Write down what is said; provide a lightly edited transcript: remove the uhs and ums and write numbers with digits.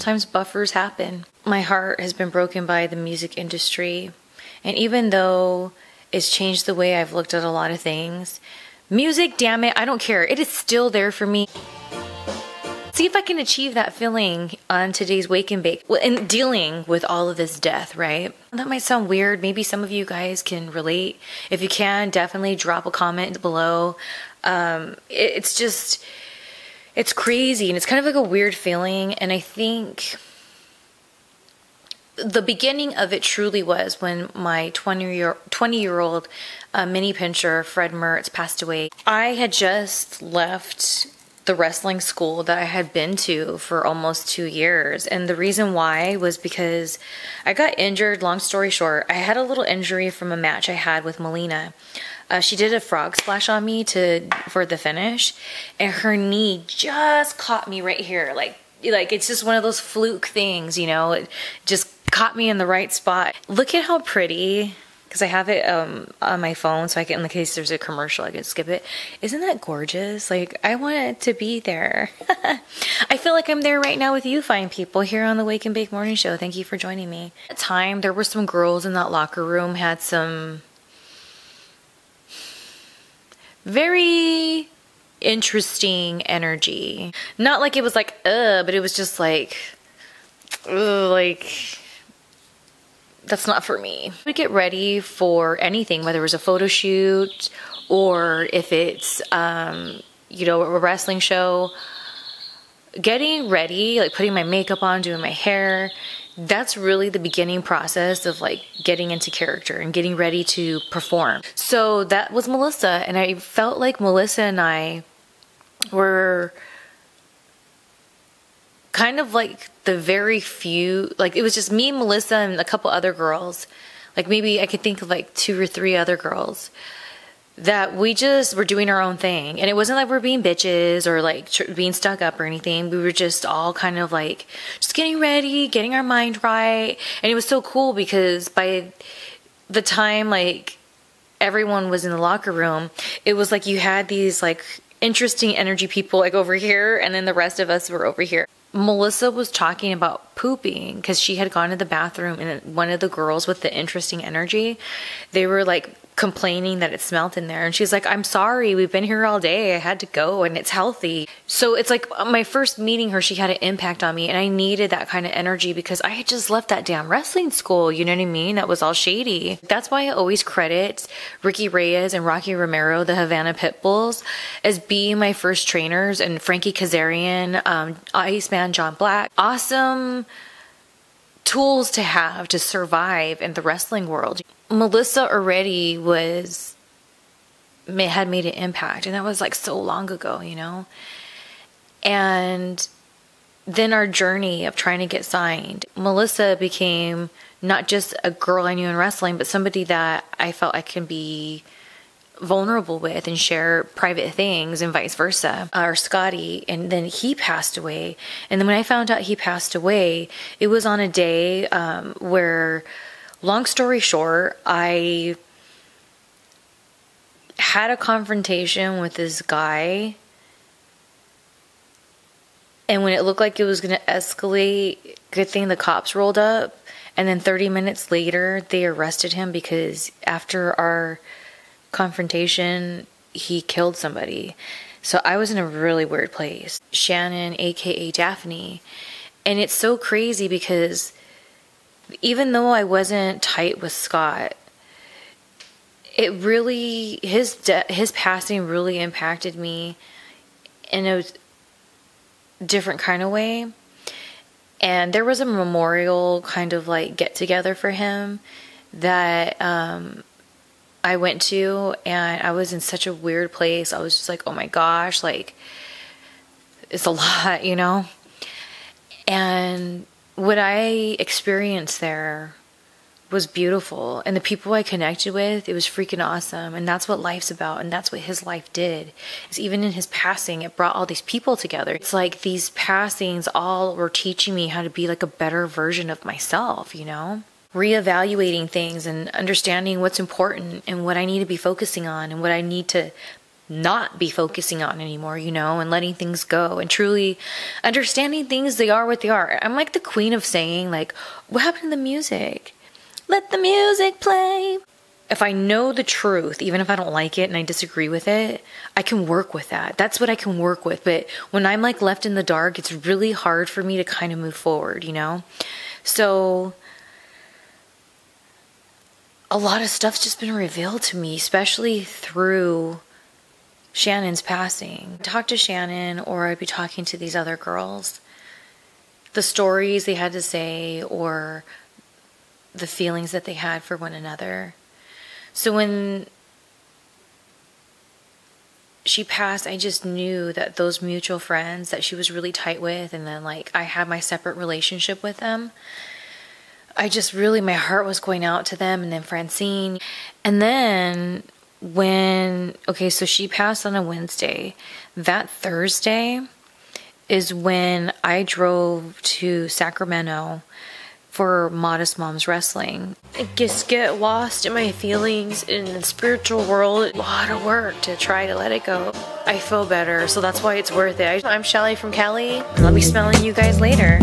sometimes buffers happen. My heart has been broken by the music industry. And even though it's changed the way I've looked at a lot of things, music, damn it, I don't care. It is still there for me. See if I can achieve that feeling on today's Wake and Bake in dealing with all of this death, right? That might sound weird. Maybe some of you guys can relate. If you can, definitely drop a comment below. It's just, it's crazy and it's kind of like a weird feeling. And I think the beginning of it truly was when my 20-year-old mini pincher, Fred Mertz, passed away. I had just left the wrestling school that I had been to for almost 2 years. And the reason why was because I got injured. Long story short, I had a little injury from a match I had with Melina. She did a frog splash on me for the finish, and her knee just caught me right here. Like it's just one of those fluke things, you know, it just caught me in the right spot. Look at how pretty, because I have it on my phone so I can, in case there's a commercial, I can skip it. Isn't that gorgeous? Like, I want it to be there. I feel like I'm there right now with you fine people here on the Wake and Bake Morning Show. Thank you for joining me. At the time, there were some girls in that locker room, had some very interesting energy. Not like it was like, but it was just like, like, that's not for me. We get ready for anything, whether it was a photo shoot or if it's, you know, a wrestling show. Getting ready, like putting my makeup on, doing my hair, that's really the beginning process of like getting into character and getting ready to perform. So that was Melissa, and I felt like Melissa and I were kind of like the very few, like it was just me, Melissa, and a couple other girls. Like maybe I could think of like 2 or 3 other girls that we just were doing our own thing. And it wasn't like we're being bitches or like being stuck up or anything. We were just all kind of like just getting ready, getting our mind right. And it was so cool because by the time like everyone was in the locker room, it was like you had these like interesting energy people like over here, and then the rest of us were over here. Melissa was talking about pooping because she had gone to the bathroom, and one of the girls with the interesting energy, they were like complaining that it smelled in there, and she's like, I'm sorry, we've been here all day, I had to go, and it's healthy. So it's like my first meeting her, she had an impact on me, and I needed that kind of energy because I had just left that damn wrestling school, you know what I mean? That was all shady. That's why I always credit Ricky Reyes and Rocky Romero, the Havana Pitbulls, as being my first trainers, and Frankie Kazarian, Iceman John Black. Awesome tools to have to survive in the wrestling world. Melissa already had made an impact, and that was like so long ago, you know? And then our journey of trying to get signed, Melissa became not just a girl I knew in wrestling, but somebody that I felt I can be vulnerable with and share private things, and vice versa. Or Scottay, and then he passed away. And then when I found out he passed away, it was on a day where, long story short, I had a confrontation with this guy, and when it looked like it was going to escalate, good thing the cops rolled up, and then 30 minutes later they arrested him because after our confrontation he killed somebody. So I was in a really weird place. Shannon, aka Daffney. And it's so crazy because even though I wasn't tight with Scott, it really, his passing really impacted me in a different kind of way. And there was a memorial kind of like get together for him that I went to, and I was in such a weird place. I was just like, oh my gosh, like it's a lot, you know? And what I experienced there was beautiful, and the people I connected with, it was freaking awesome. And that's what life's about, and that's what his life did, is even in his passing, it brought all these people together. It's like these passings all were teaching me how to be like a better version of myself, you know? Reevaluating things and understanding what's important and what I need to be focusing on and what I need to not be focusing on anymore, you know, and letting things go and truly understanding things, they are what they are. I'm like the queen of saying, like, what happened to the music? Let the music play. If I know the truth, even if I don't like it and I disagree with it, I can work with that. That's what I can work with. But when I'm like left in the dark, it's really hard for me to kind of move forward, you know? So a lot of stuff's just been revealed to me, especially through Shannon's passing. Talk to Shannon, or I'd be talking to these other girls. The stories they had to say, or the feelings that they had for one another. So when she passed, I just knew that those mutual friends that she was really tight with, and then like I had my separate relationship with them, I just really, my heart was going out to them. And then Francine. And then when, okay, so she passed on a Wednesday. That Thursday is when I drove to Sacramento for Modest Moms Wrestling. I just get lost in my feelings in the spiritual world. A lot of work to try to let it go. I feel better, so that's why it's worth it. I'm Shelly from Cali, and I'll be smelling you guys later.